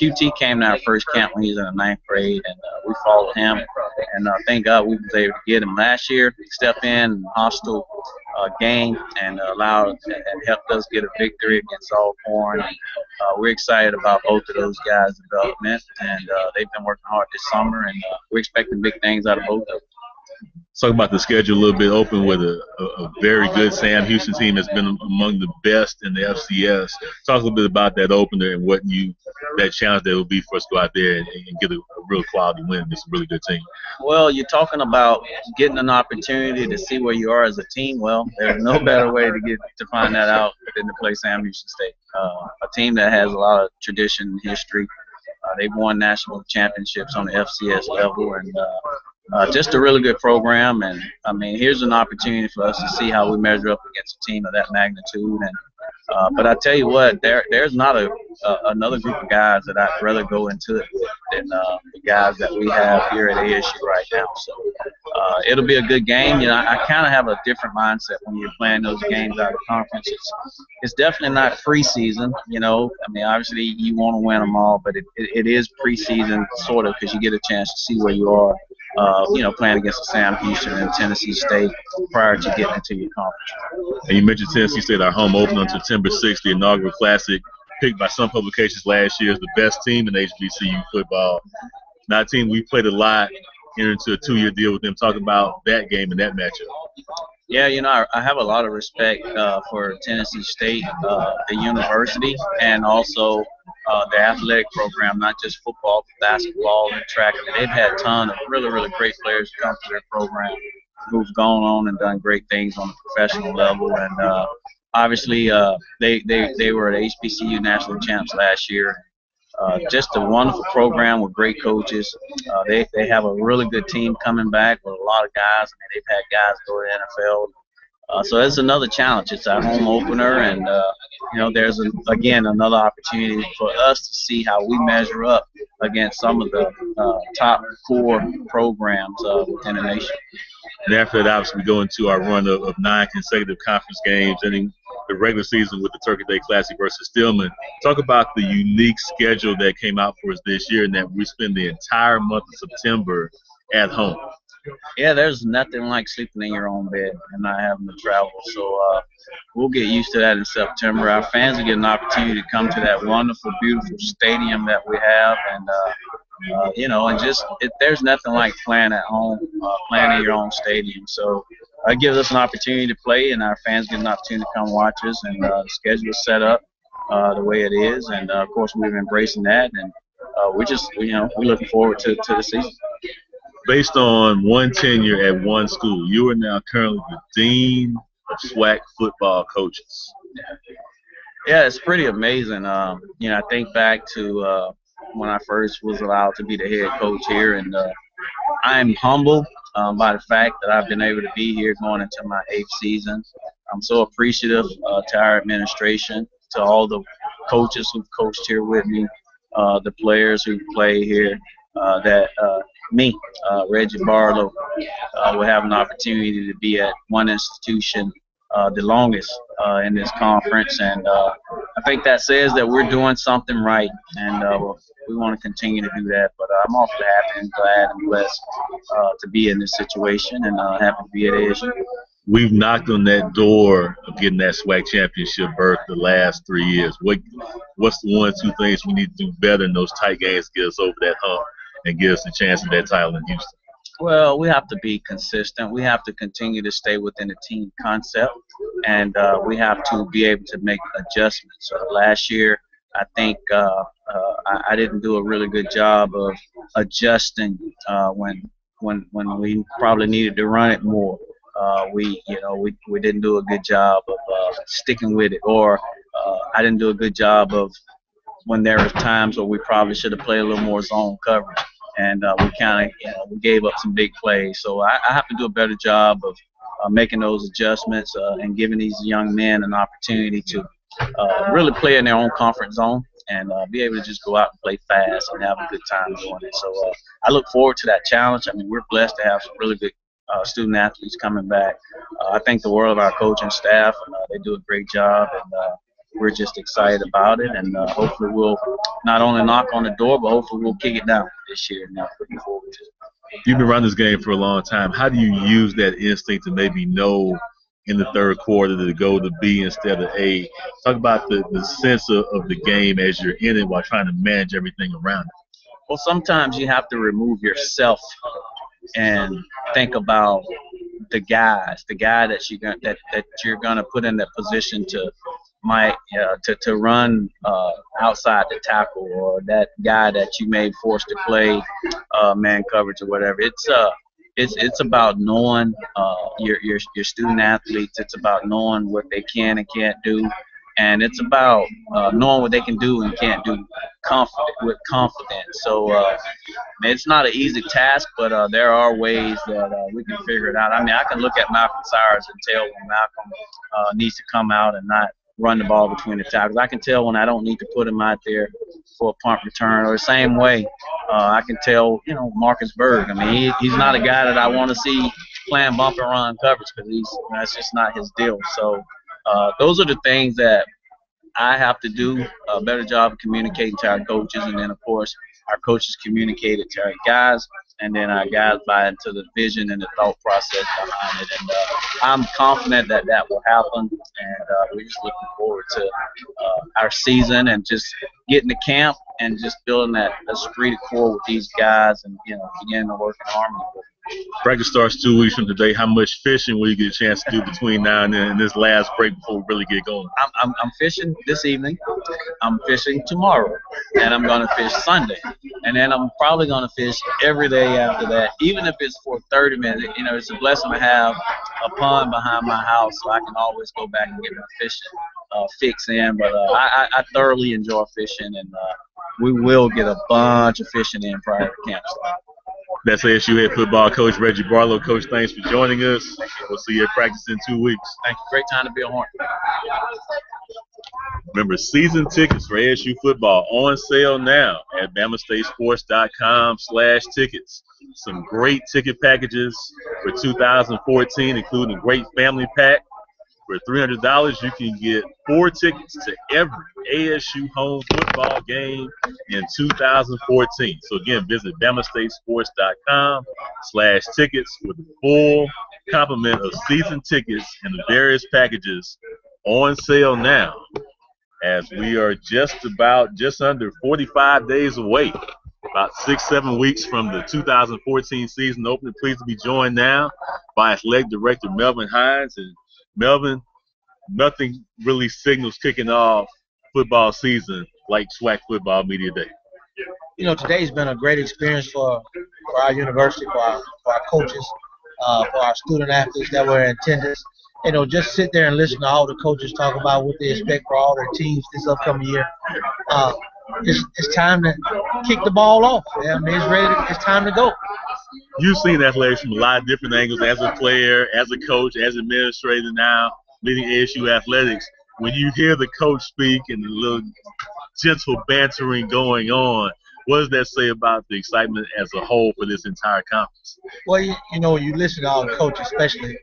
QT came to our first camp when he was in the 9th grade, and we followed him, and thank God we was able to get him last year. Step in hostile game and allowed and helped us get a victory against Alcorn. We're excited about both of those guys' development, and they've been working hard this summer, and we're expecting big things out of both of them. Talk about the schedule a little bit. Open with a very good Sam Houston team that's been among the best in the FCS. Talk a little bit about that opener and that challenge that will be for us to go out there and get a real quality win against a really good team. Well, you're talking about getting an opportunity to see where you are as a team. Well, there's no better way to find that out than to play Sam Houston State, a team that has a lot of tradition and history. They've won national championships on the FCS level, and just a really good program. And I mean, here's an opportunity for us to see how we measure up against a team of that magnitude. And but I tell you what, there's not another group of guys that I'd rather go into it with than the guys that we have here at ASU right now. So it'll be a good game. You know, I kind of have a different mindset when you're playing those games out of conference. It's definitely not preseason. You know, I mean, obviously you want to win them all, but it is preseason sort of, because you get a chance to see where you are. You know, playing against Sam Houston and Tennessee State prior to getting into your conference. And you mentioned Tennessee State, our home opener on September 6th, the inaugural classic, picked by some publications last year as the best team in HBCU football. Now, a team we played a lot, entered into a 2-year deal with them. Talking about that game and that matchup. Yeah, you know, I have a lot of respect for Tennessee State, the university, and also the athletic program, not just football, but basketball and track. I mean, they've had a ton of really, really great players come to their program who've gone on and done great things on the professional level. And obviously, they were at HBCU national champs last year. Just a wonderful program with great coaches. They have a really good team coming back with a lot of guys. I mean, they've had guys go to the NFL. So it's another challenge. It's our home opener, and you know, there's again another opportunity for us to see how we measure up against some of the top core programs within the nation. And after that, obviously, we go into our run of 9 consecutive conference games, ending the regular season with the Turkey Day Classic versus Stillman. Talk about the unique schedule that came out for us this year, and that we spend the entire month of September at home. Yeah, there's nothing like sleeping in your own bed and not having to travel. So we'll get used to that in September. Our fans will get an opportunity to come to that wonderful, beautiful stadium that we have, and you know, and just there's nothing like playing at home, playing in your own stadium. So it gives us an opportunity to play, and our fans get an opportunity to come watch us. And the schedule is set up the way it is, and of course we're embracing that, and we're just, you know, we're looking forward to the season. Based on one tenure at one school, you are now currently the dean of SWAC football coaches. Yeah, it's pretty amazing. You know, I think back to when I first was allowed to be the head coach here, and I'm humbled by the fact that I've been able to be here going into my 8th season. I'm so appreciative to our administration, to all the coaches who've coached here with me, the players who play here, that me, Reggie, Barlow, will have an opportunity to be at one institution the longest in this conference, and I think that says that we're doing something right, and we want to continue to do that. But I'm awfully happy and glad and blessed to be in this situation, and happy to be at ASU. We've knocked on that door of getting that SWAC championship berth the last 3 years. What's the 1 or 2 things we need to do better in those tight games to get us over that hump and give us a chance at that title in Houston? Well, we have to be consistent. We have to continue to stay within the team concept, and we have to be able to make adjustments. Last year, I think I didn't do a really good job of adjusting when we probably needed to run it more. We didn't do a good job of sticking with it, or I didn't do a good job of when there were times where we probably should have played a little more zone coverage, and we kind of we gave up some big plays. So I have to do a better job of making those adjustments and giving these young men an opportunity to really play in their own comfort zone and be able to just go out and play fast and have a good time doing it. So I look forward to that challenge. I mean, we're blessed to have some really good student athletes coming back. I think the world of our coaching staff, and they do a great job, and we're just excited about it, and hopefully we'll not only knock on the door, but hopefully we'll kick it down this year, and looking forward to it. You've been around this game for a long time. How do you use that instinct to maybe know in the third quarter to go to B instead of A? Talk about the sense of the game as you're in it while trying to manage everything around it. Well, sometimes you have to remove yourself and think about the guy that you're gonna put in that position to to run outside the tackle, or that guy that you may force to play man coverage or whatever. It's about knowing your student athletes. It's about knowing what they can and can't do, and it's about knowing what they can do and can't do with confidence. So it's not an easy task, but there are ways that we can figure it out. I mean, I can look at Malcolm Cyrus and tell when Malcolm needs to come out and not run the ball between the tackles. I can tell when I don't need to put him out there for a punt return. Or the same way, I can tell, Marcus Berg. I mean, he's not a guy that I want to see playing bump and run coverage, because that's just not his deal. So those are the things that I have to do a better job of communicating to our coaches, and then of course our coaches communicate it to our guys, and then our guys buy into the vision and the thought process behind it. And I'm confident that will happen, and we're just looking forward to our season and just getting to camp and just building that esprit de corps with these guys, and beginning to work in harmony with them. Practice starts 2 weeks from today. How much fishing will you get a chance to do between now and then and this last break before we really get going? I'm fishing this evening. I'm fishing tomorrow, and I'm going to fish Sunday, and then I'm probably going to fish every day after that, even if it's for 30 minutes. It's a blessing to have a pond behind my house, so I can always go back and get my fishing fix in. But I thoroughly enjoy fishing, and we will get a bunch of fishing in prior to camp start. That's ASU head football coach Reggie Barlow. Coach, thanks for joining us. We'll see you at practice in 2 weeks. Thank you. Great time to be a Hornet. Remember, season tickets for ASU football on sale now at BamaStateSports.com/tickets. Some great ticket packages for 2014, including a great family pack. For $300, you can get 4 tickets to every ASU home football game in 2014. So again, visit BamaStateSports.com/tickets with a full complement of season tickets and the various packages on sale now, as we are just under 45 days away, about 6-7 weeks from the 2014 season opening. Pleased to be joined now by Athletic Director Melvin Hines. And Melvin, nothing really signals kicking off football season like SWAC Football Media Day. Today's been a great experience for our university, for our coaches, for our student athletes that were in attendance. Just sit there and listen to all the coaches talk about what they expect for all their teams this upcoming year. It's time to kick the ball off. I mean, it's ready. It's time to go. You've seen athletics from a lot of different angles, as a player, as a coach, as administrator now, leading ASU athletics. When you hear the coach speak and the little gentle bantering going on, what does that say about the excitement as a whole for this entire conference? Well, you listen to all the coaches, especially.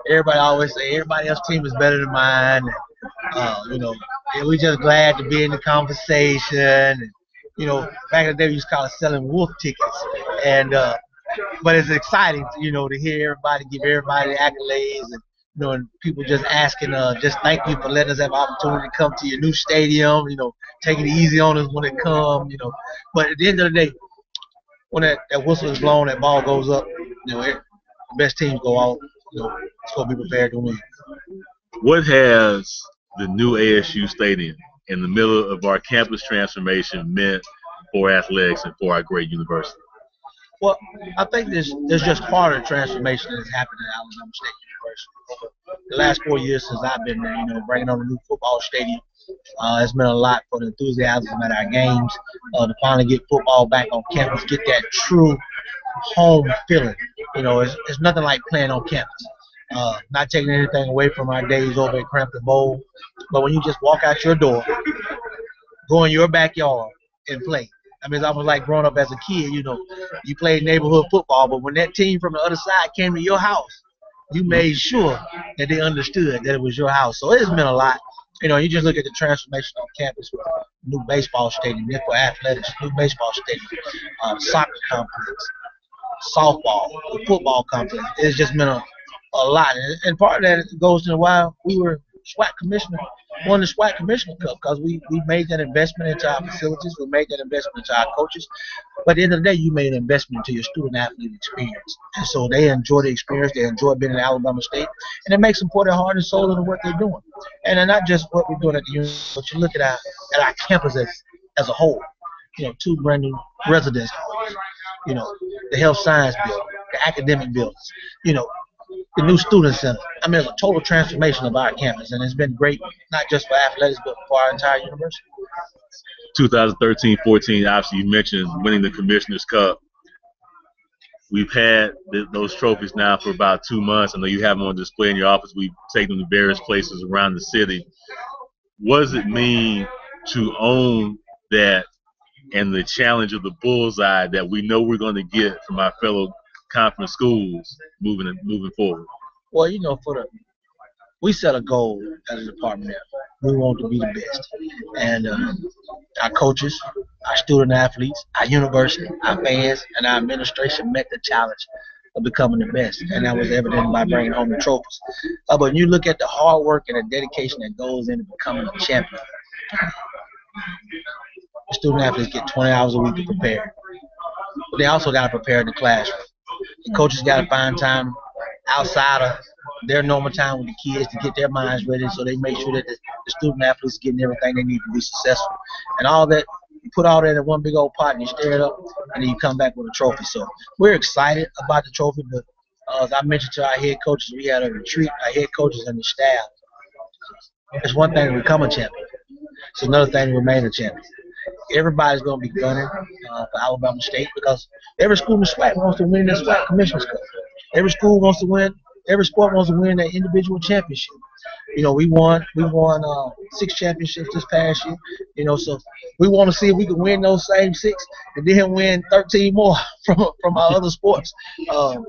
Everybody always say everybody else's team is better than mine. And, we're just glad to be in the conversation. And, back in the day we used to call it selling wolf tickets. And but it's exciting, to hear everybody give everybody the accolades, and people just asking, just thank you for letting us have an opportunity to come to your new stadium. Taking it easy on us when it comes. But at the end of the day, when that whistle is blown, that ball goes up. The best teams go out. It's going to be prepared to win. What has the new ASU stadium in the middle of our campus transformation meant for athletics and for our great university? Well, I think there's just part of the transformation that has happened at Alabama State University. The last 4 years since I've been there, bringing on a new football stadium, it's meant a lot for the enthusiasm at our games, to finally get football back on campus, get that true home feeling. It's nothing like playing on campus. Not taking anything away from our days over at Crampton Bowl, but when you just walk out your door, go in your backyard and play. I mean, it's almost like growing up as a kid. You played neighborhood football, but when that team from the other side came to your house, you made sure that they understood that it was your house. So it's meant a lot. You just look at the transformation on campus with a new baseball stadium, for athletics, new baseball stadium, soccer complex, softball, the football complex. It's just meant a lot. And part of that goes to why we were SWAC commissioner. won the SWAC Commissioner Cup because we made that investment into our facilities. We made that investment into our coaches. But at the end of the day, you made an investment into your student-athlete experience. And so they enjoy the experience. They enjoy being at Alabama State. And it makes them pour their heart and soul into what they're doing. And not just what we're doing at the university, but you look at our campus as a whole. 2 brand new residence halls. The health science building, the academic buildings. The new student center. I mean, it's a total transformation of our campus, and it's been great, not just for athletics, but for our entire university. 2013-14, obviously you mentioned winning the Commissioner's Cup. We've had those trophies now for about 2 months. I know you have them on display in your office. We take them to various places around the city. What does it mean to own that and the challenge of the bullseye that we know we're going to get from our fellow conference schools moving forward? Well, we set a goal as a department. We want to be the best, and our coaches, our student athletes, our university, our fans, and our administration met the challenge of becoming the best, and that was evident by bringing home the trophies. But when you look at the hard work and the dedication that goes into becoming a champion, the student athletes get 20 hours a week to prepare. But they also got to prepare in the classroom. The coaches got to find time outside of their normal time with the kids to get their minds ready, so they make sure that the student athletes are getting everything they need to be successful. And all that, you put all that in one big old pot and you stir it up, and then you come back with a trophy. So we're excited about the trophy, but as I mentioned to our head coaches, we had a retreat, our head coaches and the staff. It's one thing to become a champion. It's another thing to remain a champion. Everybody's going to be gunning for Alabama State because every school in the SWAC wants to win the SWAC Commissioner's Cup. Every school wants to win. Every sport wants to win that individual championship. We won 6 championships this past year. So we want to see if we can win those same 6 and then win 13 more from our other sports. So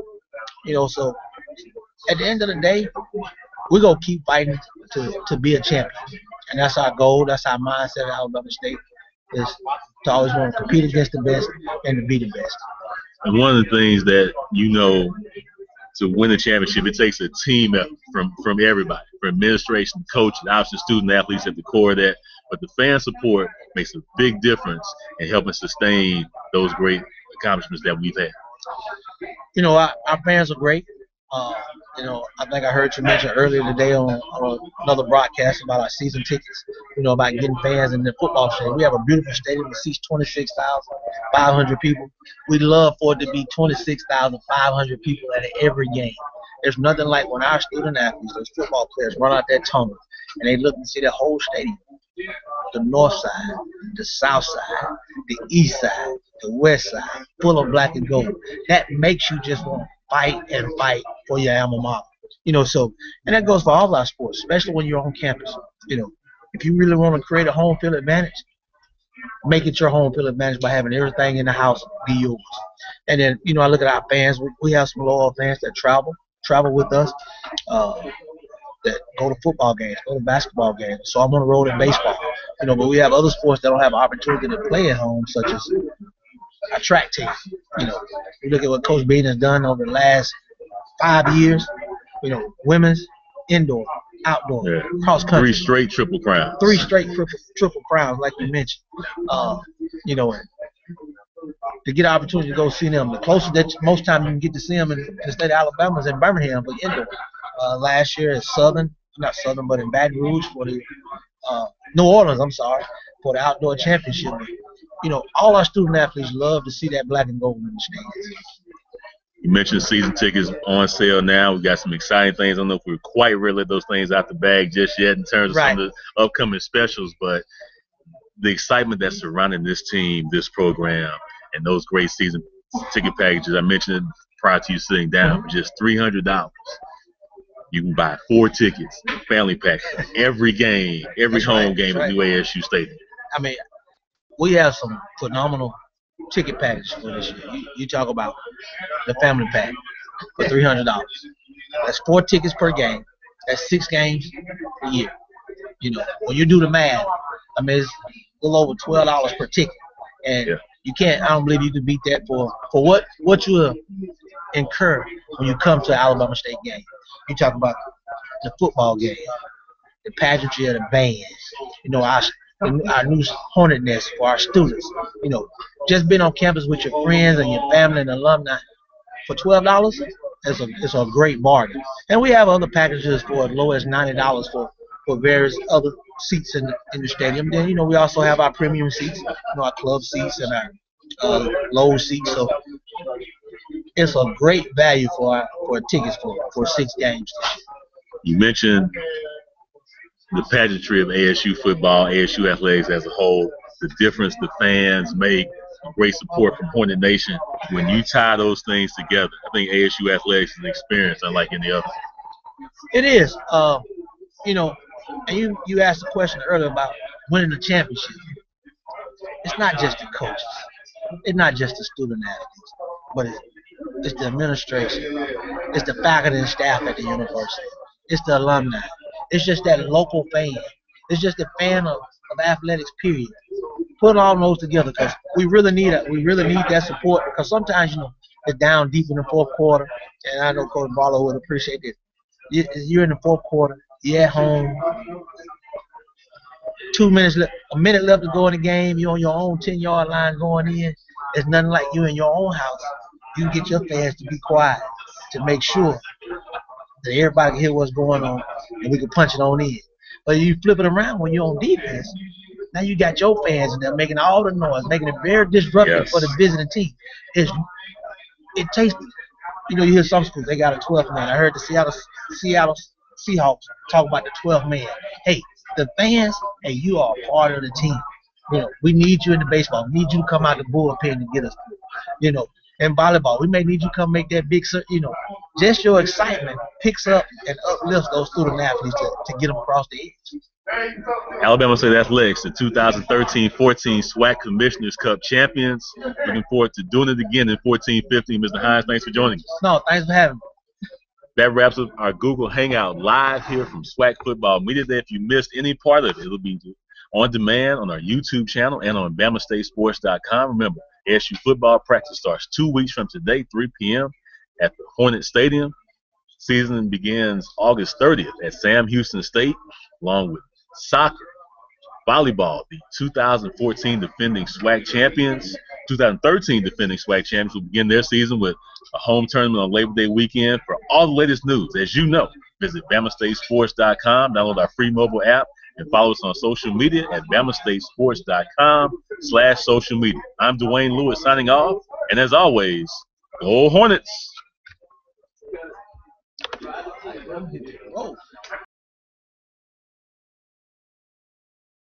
at the end of the day, we're going to keep fighting to be a champion. And that's our goal. That's our mindset at Alabama State, is to always want to compete against the best and to be the best. And one of the things that to win a championship, it takes a team effort from everybody, from administration, coaches, obviously student athletes at the core of that. But the fan support makes a big difference in helping sustain those great accomplishments that we've had. Our fans are great. I think I heard you mention earlier today on another broadcast about our season tickets, about getting fans in the football stadium. We have a beautiful stadium that seats 26,500 people. We'd love for it to be 26,500 people at every game. There's nothing like when our student athletes, those football players, run out that tunnel and they look and see the whole stadium. The north side, the south side, the east side, the west side, full of black and gold. That makes you just want to fight for your alma mater. And that goes for all our sports, especially when you're on campus. If you really want to create a home field advantage, make it your home field advantage by having everything in the house be yours. And then, I look at our fans. We have some loyal fans that travel with us, that go to football games, go to basketball games. So I'm on the road in baseball. But we have other sports that don't have an opportunity to play at home, such as a track team. You look at what Coach Bean has done over the last 5 years. Women's, indoor, outdoor, cross country. 3 straight triple crowns. 3 straight triple crowns, like you mentioned. To get an opportunity to go see them, the closest that most time you can get to see them in the state of Alabama is in Birmingham for indoor. Last year in but in Baton Rouge for the New Orleans, for the outdoor championship. All our student athletes love to see that black and gold in the stands. You mentioned season tickets on sale now. We got some exciting things. I don't know if we're quite ready to let those things out the bag just yet in terms of some of the upcoming specials, but the excitement that's surrounding this team, this program, and those great season ticket packages. I mentioned it prior to you sitting down, for just $300. You can buy 4 tickets, family pack, every game, every home game at New ASU Stadium. I mean, we have some phenomenal ticket packages for this year. You talk about the family pack for $300. That's 4 tickets per game. That's 6 games a year. When you do the math, I mean, it's a little over $12 per ticket. And you can't, I don't believe you can beat that for what you will incur when you come to an Alabama State game. You talk about the football game, the pageantry of the bands. You know, our new Hornet Nest for our students. You know, just being on campus with your friends and your family and alumni for $12, it's a great bargain. And we have other packages for as low as $90 for various other seats in the stadium. Then, you know, we also have our premium seats, you know, our club seats and our low seats. So it's a great value for tickets for 6 games. You mentioned the pageantry of ASU football, ASU athletics as a whole, the difference the fans make, great support from Hornet Nation. When you tie those things together, I think ASU athletics is an experience unlike any other. It is. You know, and you asked a question earlier about winning the championship. It's not just the coaches. It's not just the student athletes, but it's the administration. It's the faculty and staff at the university. It's the alumni. It's just that local fan. It's just the fan of athletics, period. Put all those together because we really need that support because sometimes, you know, it's down deep in the fourth quarter, and I know Coach Barlow would appreciate it. You're in the fourth quarter. You're at home. 2 minutes left, a minute left to go in the game. You're on your own 10-yard line going in. It's nothing like you in your own house. You can get your fans to be quiet to make sure that everybody can hear what's going on and we can punch it on in. But you flip it around when you're on defense. Now you got your fans and they're making all the noise, making it very disruptive for the visiting team. It takes, you know, you hear some schools, they got a 12th man. I heard the Seattle Seahawks talk about the 12th man. Hey, the fans, hey, you are a part of the team. You know, we need you in the baseball. We need you to come out the bullpen and get us through. You know, in volleyball, we may need you to come make that big, you know, just your excitement picks up and uplifts those student athletes to get them across the edge. Alabama State Athletics, the 2013-14 SWAC Commissioners Cup champions. Looking forward to doing it again in 14-15. Mr. Hines, thanks for joining us. No, thanks for having me. That wraps up our Google Hangout live here from SWAC Football Media Day. If you missed any part of it, it'll be on demand on our YouTube channel and on BamaStateSports.com. Remember, ASU football practice starts 2 weeks from today, 3 p.m. at the Hornet Stadium. Season begins August 30th at Sam Houston State, along with soccer, volleyball. The 2014 defending SWAC champions, 2013 defending SWAC champions will begin their season with a home tournament on Labor Day weekend. For all the latest news, as you know, visit BamaStateSports.com, download our free mobile app, and follow us on social media at BamaStateSports.com/social media. I'm Dwayne Lewis signing off, and as always, go Hornets!